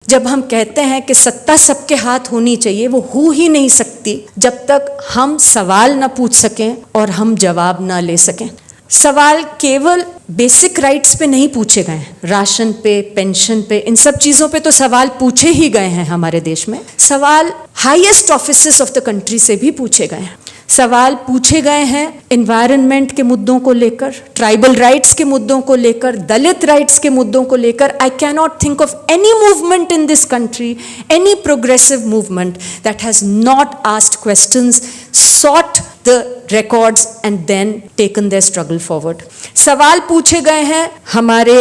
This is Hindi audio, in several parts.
जब हम कहते हैं कि सत्ता सबके हाथ होनी चाहिए, वो हो ही नहीं सकती जब तक हम सवाल ना पूछ सकें और हम जवाब ना ले सकें। सवाल केवल बेसिक राइट्स पे नहीं पूछे गए हैं, राशन पे, पेंशन पे, इन सब चीज़ों पे तो सवाल पूछे ही गए हैं हमारे देश में। सवाल highest offices of the country से भी पूछे गए हैं। सवाल पूछे गए हैं एनवायरनमेंट के मुद्दों को लेकर, ट्राइबल राइट्स के मुद्दों को लेकर, दलित राइट्स के मुद्दों को लेकर। I can not think of any movement in this country, any progressive movement that has not asked questions, sought the records and then taken their struggle forward. सवाल पूछे गए हैं हमारे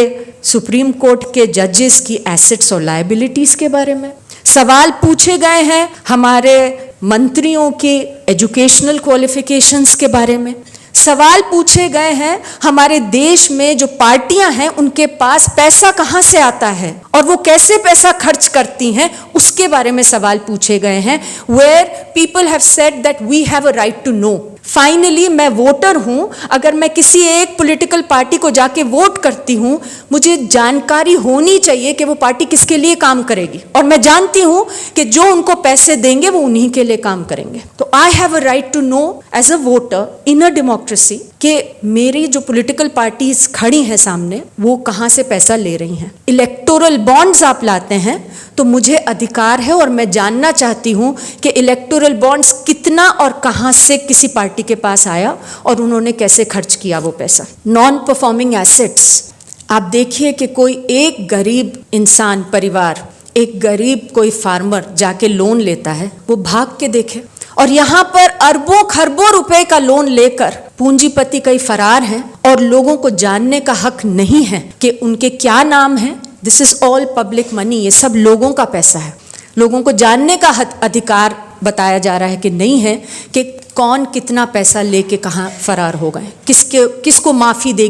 सुप्रीम कोर्ट के जजेस की एसेट्स और लायबिलिटीज के बारे में। सवाल पूछे गए हैं हमारे मंत्रियों की एजुकेशनल क्वालिफिकेशंस के बारे में। सवाल पूछे गए हैं हमारे देश में जो पार्टियां हैं उनके पास पैसा कहां से आता है और वो कैसे पैसा खर्च करती हैं, उसके बारे में सवाल पूछे गए हैं। Where people have said that we have a right to know. Finally मैं वोटर हूं, अगर मैं किसी एक पॉलिटिकल पार्टी को जाके वोट करती हूं, मुझे जानकारी होनी चाहिए कि वो पार्टी किसके लिए काम करेगी, और मैं जानती हूं कि जो उनको पैसे देंगे वो उन्हीं के लिए काम करेंगे। तो I have a right to know as a voter in a democracy कि मेरी जो पॉलिटिकल पार्टीज खड़ी हैं सामने, वो कहां से पैसा ले रही हैं। इलेक्टोरल बॉन्ड्स आप लाते हैं तो मुझे अधिकार है और मैं जानना चाहती हूं कि इलेक्टोरल बॉन्ड्स कितना और कहां से किसी पार्टी के पास आया और उन्होंने कैसे खर्च किया वो पैसा। नॉन परफॉर्मिंग एसेट्स, आप देखिए कि कोई एक गरीब इंसान, परिवार, एक गरीब कोई फार्मर जाके लोन लेता है, वो भाग के देखे, और यहाँ पर अरबों खरबों रुपए का लोन लेकर पूंजीपति कई फरार हैं और लोगों को जानने का हक नहीं है कि उनके क्या नाम है। This is all public money, ये सब लोगों का पैसा है। लोगों को जानने का अधिकार बताया जा रहा है कि नहीं है कि कौन कितना पैसा लेके कहाँ फरार हो गए, किसको माफी दे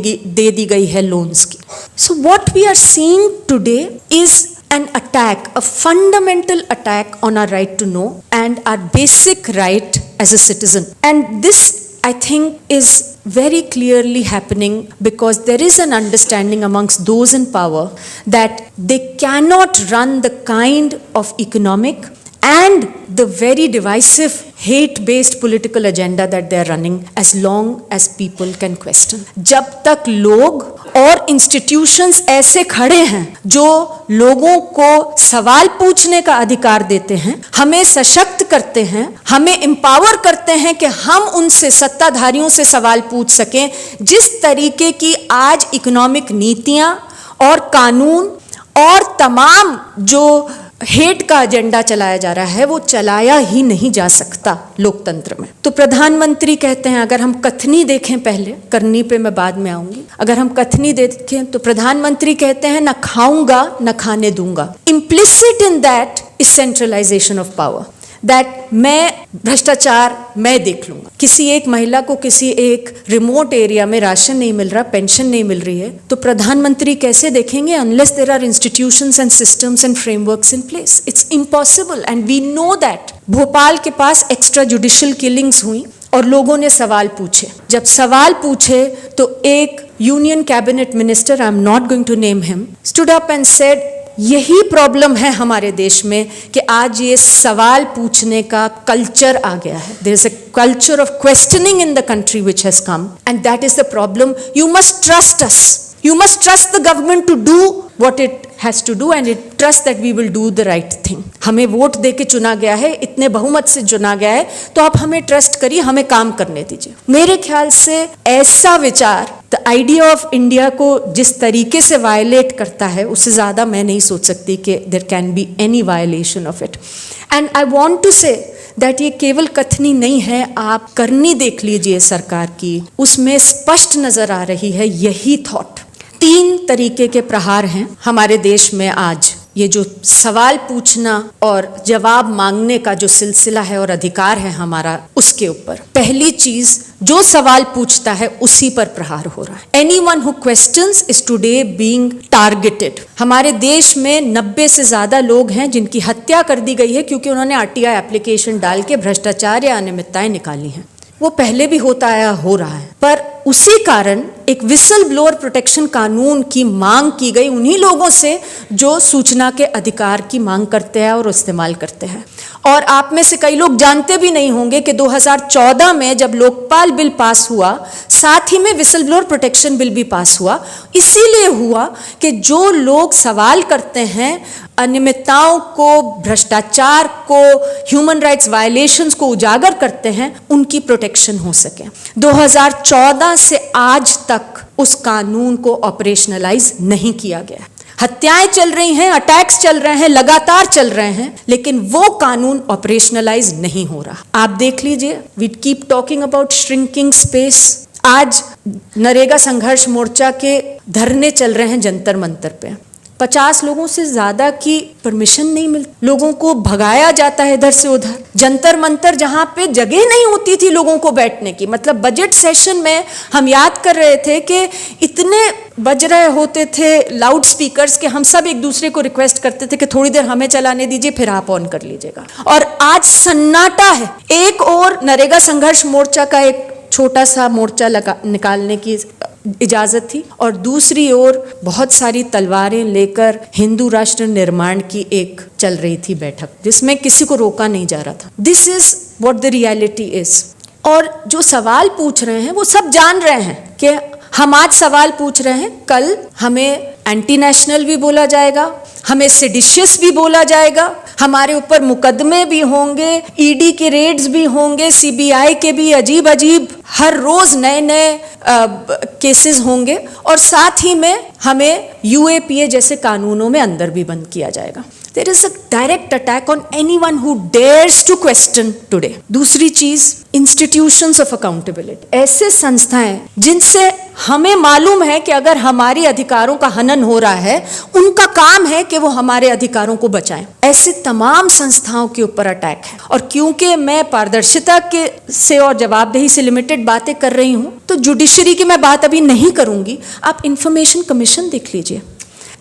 दी गई है लोन्स की। So what we are seeing today is an attack, a fundamental attack on our right to know and our basic right as a citizen. And this, I think, is very clearly happening because there is an understanding amongst those in power that they cannot run the kind of economic and the very divisive hate-based political agenda that they are running as long as people can question. जब तक लोग और इंस्टीट्यूशंस ऐसे खड़े हैं जो लोगों को सवाल पूछने का अधिकार देते हैं, हमें सशक्त करते हैं, हमें एम्पावर करते हैं कि हम उनसे, सत्ताधारियों से सवाल पूछ सकें, जिस तरीके की आज इकोनॉमिक नीतियां और कानून और तमाम जो हेट का एजेंडा चलाया जा रहा है, वो चलाया ही नहीं जा सकता लोकतंत्र में। तो प्रधानमंत्री कहते हैं, अगर हम कथनी देखें, पहले करनी पे मैं बाद में आऊंगी, अगर हम कथनी देखें तो प्रधानमंत्री कहते हैं, न खाऊंगा न खाने दूंगा। Implicit in that is centralisation of power, that मैं भ्रष्टाचार मैं देख लूंगा। किसी एक महिला को किसी एक रिमोट एरिया में राशन नहीं मिल रहा, पेंशन नहीं मिल रही है, तो प्रधानमंत्री कैसे देखेंगे unless there are institutions and systems and frameworks in place. It's impossible and we know that. Bhopal के पास एक्स्ट्रा जुडिशियल किलिंग्स हुई और लोगों ने सवाल पूछे। जब सवाल पूछे तो एक union cabinet minister, I am not going to name him, stood up and said, यही प्रॉब्लम है हमारे देश में कि आज ये सवाल पूछने का कल्चर आ गया है। There is a culture of questioning in the country which has come and that is the problem. You must trust us, you must trust the government to do what it has to do and it trust that we will do the right thing. हमें वोट दे के चुना गया है, इतने बहुमत से चुना गया है, तो आप हमें ट्रस्ट करिए, हमें काम करने दीजिए। मेरे ख्याल से ऐसा विचार द आइडिया ऑफ इंडिया को जिस तरीके से वायलेट करता है, उससे ज़्यादा मैं नहीं सोच सकती कि there can be any violation of it. And I want to say that ये केवल कथनी नहीं है, आप करनी देख लीजिए सरकार की, उसमें स्पष्ट नजर आ रही है यही थॉट। 3 तरीके के प्रहार हैं हमारे देश में आज। ये जो सवाल पूछना और जवाब मांगने का जो सिलसिला है और अधिकार है हमारा, उसके ऊपर पहली चीज, जो सवाल पूछता है उसी पर प्रहार हो रहा है। Anyone who questions is today being targeted. हमारे देश में 90 से ज्यादा लोग हैं जिनकी हत्या कर दी गई है क्योंकि उन्होंने आरटीआई एप्लीकेशन डाल के भ्रष्टाचार या अनियमितताएं निकाली हैं। वो पहले भी होता आया, हो रहा है, पर उसी कारण एक विसल ब्लोअर प्रोटेक्शन कानून की मांग की गई उन्हीं लोगों से जो सूचना के अधिकार की मांग करते हैं और इस्तेमाल करते हैं। और आप में से कई लोग जानते भी नहीं होंगे कि 2014 में जब लोकपाल बिल पास हुआ, साथ ही में विसल ब्लोअर प्रोटेक्शन बिल भी पास हुआ। इसीलिए हुआ कि जो लोग सवाल करते हैं अनियमितताओं को, भ्रष्टाचार को, ह्यूमन राइट्स वायलेशंस को उजागर करते हैं, उनकी प्रोटेक्शन हो सके। 2014 से आज तक उस कानून को ऑपरेशनलाइज नहीं किया गया। हत्याएं चल रही हैं, अटैक्स चल रहे हैं, लगातार चल रहे हैं, लेकिन वो कानून ऑपरेशनलाइज नहीं हो रहा। आप देख लीजिए, we keep talking about shrinking space. आज नरेगा संघर्ष मोर्चा के धरने चल रहे हैं जंतर मंतर पे। 50 लोगों से ज्यादा की परमिशन नहीं मिलती, लोगों को भगाया जाता है इधर से उधर। जंतर मंतर जहां पे जगह नहीं होती थी लोगों को बैठने की, मतलब बजट सेशन में हम याद कर रहे थे कि इतने बज रहे होते थे लाउड स्पीकर्स के हम सब एक दूसरे को रिक्वेस्ट करते थे कि थोड़ी देर हमें चलाने दीजिए, फिर आप ऑन कर लीजिएगा। और आज सन्नाटा है। एक और नरेगा संघर्ष मोर्चा का एक छोटा सा मोर्चा निकालने की इजाजत थी, और दूसरी ओर बहुत सारी तलवारें लेकर हिंदू राष्ट्र निर्माण की एक चल रही थी बैठक, जिसमें किसी को रोका नहीं जा रहा था। This is what the reality is. और जो सवाल पूछ रहे हैं वो सब जान रहे हैं कि हम आज सवाल पूछ रहे हैं, कल हमें एंटी नेशनल भी बोला जाएगा, हमें सेडिशियस भी बोला जाएगा, हमारे ऊपर मुकदमे भी होंगे, ईडी के रेड्स भी होंगे, सीबीआई के भी अजीब अजीब हर रोज नए नए केसेस होंगे, और साथ ही में हमें यूएपीए जैसे कानूनों में अंदर भी बंद किया जाएगा। There is a direct attack on anyone who dares to question today. दूसरी चीज, institutions of accountability, ऐसे संस्थाएं जिनसे हमें मालूम है कि अगर हमारे अधिकारों का हनन हो रहा है, उनका काम है कि वो हमारे अधिकारों को बचाएं। ऐसे तमाम संस्थाओं के ऊपर अटैक है। और क्योंकि मैं पारदर्शिता के से और जवाबदेही से लिमिटेड बातें कर रही हूं, तो जुडिशरी की मैं बात अभी नहीं करूंगी। आप इंफॉर्मेशन कमीशन देख लीजिए।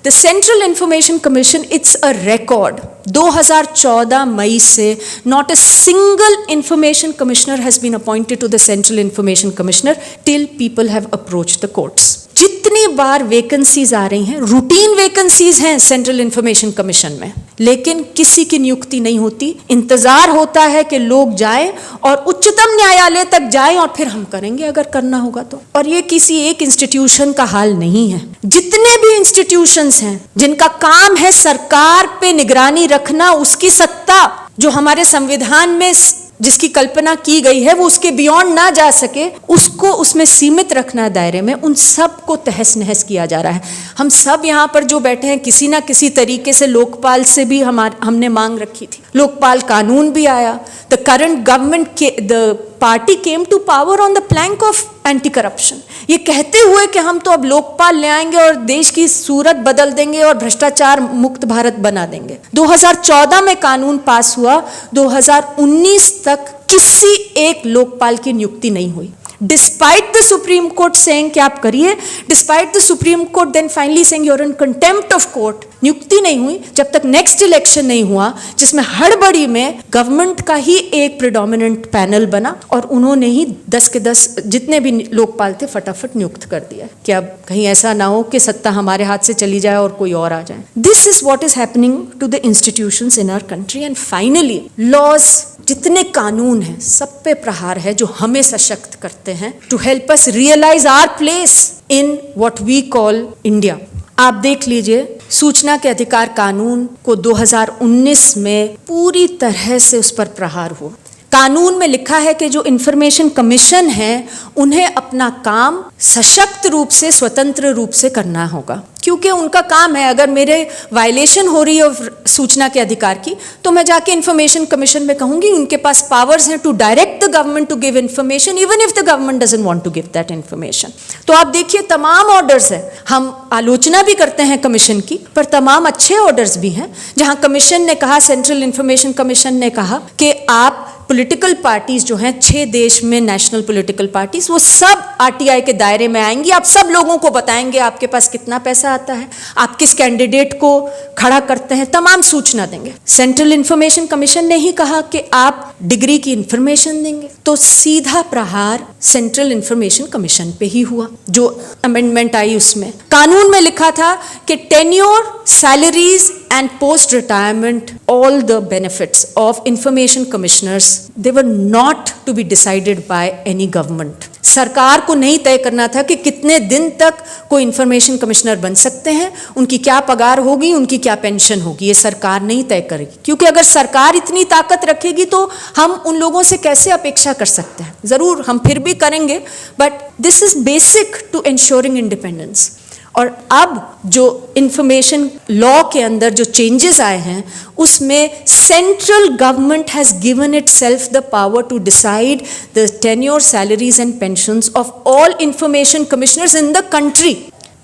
The Central Information Commission, it's a record. 2014 मई से not a single information commissioner has been appointed to the Central Information Commissioner till people have approached the courts. जितनी बार वैकेंसीज आ रही हैं, रूटीन वैकेंसीज हैं सेंट्रल इंफॉर्मेशन कमीशन में, लेकिन किसी की नियुक्ति नहीं होती। इंतजार होता है कि लोग जाएं और उच्चतम न्यायालय तक जाएं और फिर हम करेंगे अगर करना होगा तो। और ये किसी एक इंस्टीट्यूशन का हाल नहीं है। जितने भी इंस्टीट्यूशंस हैं जिनका काम है सरकार पे निगरानी रखना, उसकी सत्ता जो हमारे संविधान में जिसकी कल्पना की गई है वो उसके बियॉन्ड ना जा सके, उसको उसमें सीमित रखना दायरे में, उन सब को तहस नहस किया जा रहा है। हम सब यहाँ पर जो बैठे हैं, किसी ना किसी तरीके से लोकपाल से भी हमने मांग रखी थी। लोकपाल कानून भी आया। The current government the party came to power on the plank of anti corruption, ये कहते हुए कि हम तो अब लोकपाल ले आएंगे और देश की सूरत बदल देंगे और भ्रष्टाचार मुक्त भारत बना देंगे। 2014 में कानून पास हुआ, 2019 तक किसी एक लोकपाल की नियुक्ति नहीं हुई। Despite the Supreme Court saying कि आप करिए, despite the Supreme Court then finally saying you're in contempt of court, नियुक्ति नहीं हुई जब तक नेक्स्ट इलेक्शन नहीं हुआ, जिसमें हड़बड़ी में गवर्नमेंट का ही एक प्रिडोमिनेंट पैनल बना और उन्होंने ही 10 के 10 जितने भी लोकपाल थे फटाफट नियुक्त कर दिया कि अब कहीं ऐसा ना हो कि सत्ता हमारे हाथ से चली जाए और कोई और आ जाए। This is what is happening to the institutions in our country. And finally laws, जितने कानून हैं सब पे प्रहार है जो हमें सशक्त करते हैं, to help us realise our place in what we call India. आप देख लीजिए, सूचना के अधिकार कानून को 2019 में पूरी तरह से उस पर प्रहार हुआ। कानून में लिखा है कि जो इंफॉर्मेशन कमीशन है उन्हें अपना काम सशक्त रूप से, स्वतंत्र रूप से करना होगा, क्योंकि उनका काम है, अगर मेरे वायलेशन हो रही है सूचना के अधिकार की तो मैं जाके इंफॉर्मेशन कमीशन में कहूंगी। उनके पास पावर्स हैं to direct the government to give information even if the government doesn't want to give that information. तो आप देखिए तमाम ऑर्डर्स है, हम आलोचना भी करते हैं कमीशन की, पर तमाम अच्छे ऑर्डर्स भी हैं जहां कमीशन ने कहा, सेंट्रल इंफॉर्मेशन कमीशन ने कहा कि आप पॉलिटिकल पार्टीज जो हैं 6 देश में नेशनल पॉलिटिकल पार्टीज, वो सब आरटीआई के दायरे में आएंगी। आप सब लोगों को बताएंगे आपके पास कितना पैसा आता है, आप किस कैंडिडेट को खड़ा करते हैं, तमाम सूचना देंगे। सेंट्रल इंफॉर्मेशन कमीशन ने ही कहा कि आप डिग्री की इंफॉर्मेशन देंगे, तो सीधा प्रहार सेंट्रल इंफॉर्मेशन कमीशन पे ही हुआ। जो अमेंडमेंट आई उसमें कानून में लिखा था कि tenure, salaries and post retirement, all the benefits of information commissioners, they were not to be decided by any government. सरकार को नहीं तय करना था कि कितने दिन तक कोई इंफॉर्मेशन कमिश्नर बन सकते हैं, उनकी क्या पगार होगी, उनकी क्या पेंशन होगी, ये सरकार नहीं तय करेगी। क्योंकि अगर सरकार इतनी ताकत रखेगी तो हम उन लोगों से कैसे अपेक्षा कर सकते हैं। जरूर हम फिर भी करेंगे, but this is basic to ensuring independence. और अब जो इंफॉर्मेशन लॉ के अंदर जो चेंजेस आए हैं उसमें central government has given itself the power to decide the tenure, salaries and pensions of all information commissioners in the country.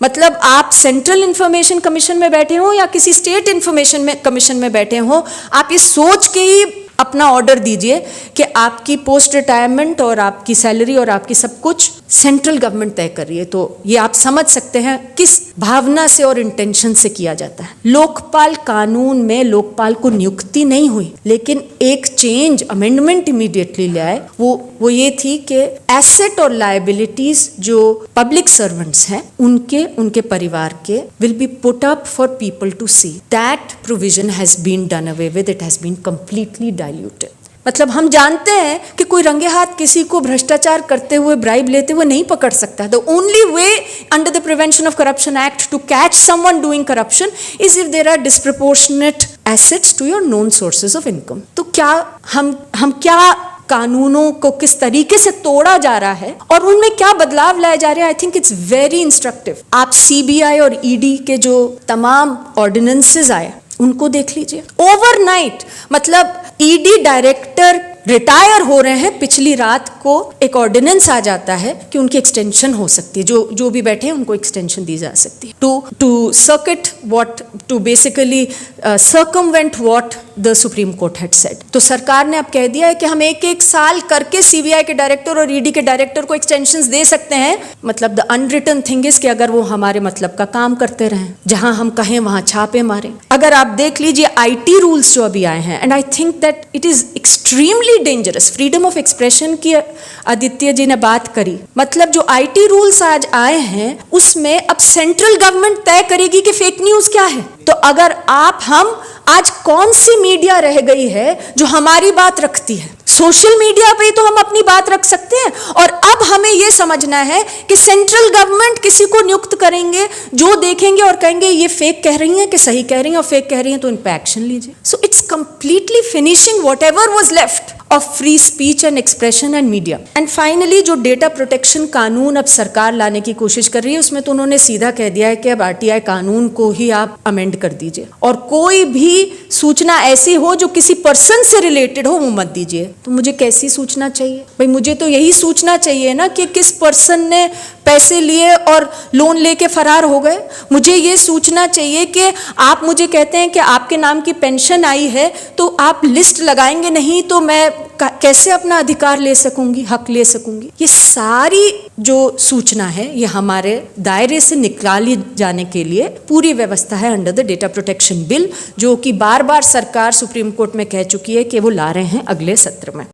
मतलब आप सेंट्रल इंफॉर्मेशन कमीशन में बैठे हो या किसी स्टेट इंफॉर्मेशन कमीशन में बैठे हो, आप ये सोच के ही अपना ऑर्डर दीजिए कि आपकी पोस्ट रिटायरमेंट और आपकी सैलरी और आपकी सब कुछ सेंट्रल गवर्नमेंट तय कर रही है। तो ये आप समझ सकते हैं किस भावना से और इंटेंशन से किया जाता है। लोकपाल कानून में लोकपाल को नियुक्ति नहीं हुई, लेकिन एक चेंज अमेंडमेंट इमीडिएटली ले आए। वो ये थी कि एसेट और लायबिलिटीज जो पब्लिक सर्वेंट्स हैं उनके परिवार के will be put up for people to see. That provision has been done away with, it has been completely diluted. मतलब हम जानते हैं कि कोई रंगे हाथ किसी को भ्रष्टाचार करते हुए, ब्राइब लेते हुए नहीं पकड़ सकता। The only way under the prevention of corruption act to catch someone doing corruption is if there are disproportionate assets to your known sources of income. तो क्या हम क्या कानूनों को किस तरीके से तोड़ा जा रहा है और उनमें क्या बदलाव लाए जा रहे हैं, I think it's very instructive. आप सीबीआई और ईडी के जो तमाम ऑर्डिनेंसेस आए उनको देख लीजिए। ओवरनाइट, मतलब ईडी डायरेक्टर रिटायर हो रहे हैं, पिछली रात को एक ऑर्डिनेंस आ जाता है कि उनकी एक्सटेंशन हो सकती है, जो भी बैठे हैं उनको एक्सटेंशन दी जा सकती है to circuit what, to basically circumvent what the Supreme Court had said. तो सरकार ने अब कह दिया है कि हम एक साल करके सीबीआई के डायरेक्टर और ईडी के डायरेक्टर को एक्सटेंशंस दे सकते हैं। मतलब द अनरिटन थिंग इज कि अगर वो हमारे मतलब का काम करते रहें, जहां हम कहें वहां छापे मारें। अगर आप देख लीजिए आईटी रूल्स जो अभी आए हैं, and I think that it is extremely dangerous. Freedom of expression की आदित्य जी ने बात करी, मतलब जो आईटी रूल्स आज आए हैं उसमें अब सेंट्रल गवर्नमेंट तय करेगी कि फेक न्यूज क्या है। तो अगर हम आज कौन सी मीडिया रह गई है जो हमारी बात रखती है? सोशल मीडिया पे तो हम अपनी बात रख सकते हैं, और अब हमें यह समझना है कि सेंट्रल गवर्नमेंट किसी को नियुक्त करेंगे जो देखेंगे और कहेंगे ये फेक कह रही हैं कि सही कह रही हैं, और फेक कह रही हैं तो इन पे एक्शन लीजिए। So it's completely finishing whatever was left of free speech and expression and media. And finally जो डेटा प्रोटेक्शन कानून अब सरकार लाने की कोशिश कर रही है उसमें तो उन्होंने सीधा कह दिया है कि अब आरटीआई कानून को ही आप अमेंड कर दीजिए, और कोई भी सूचना ऐसी हो जो किसी पर्सन से रिलेटेड हो वो मत दीजिए। तो मुझे कैसी सूचना चाहिए भाई? मुझे तो यही सूचना चाहिए ना कि किस पर्सन ने पैसे लिए और लोन लेके फरार हो गए। मुझे ये सूचना चाहिए कि आप मुझे कहते हैं कि आपके नाम की पेंशन आई है, तो आप लिस्ट लगाएंगे नहीं तो मैं कैसे अपना अधिकार ले सकूंगी, हक ले सकूंगी। ये सारी जो सूचना है ये हमारे दायरे से निकाली जाने के लिए पूरी व्यवस्था है under the data protection bill, जो कि बार बार सरकार सुप्रीम कोर्ट में कह चुकी है कि वो ला रहे हैं अगले सत्र में।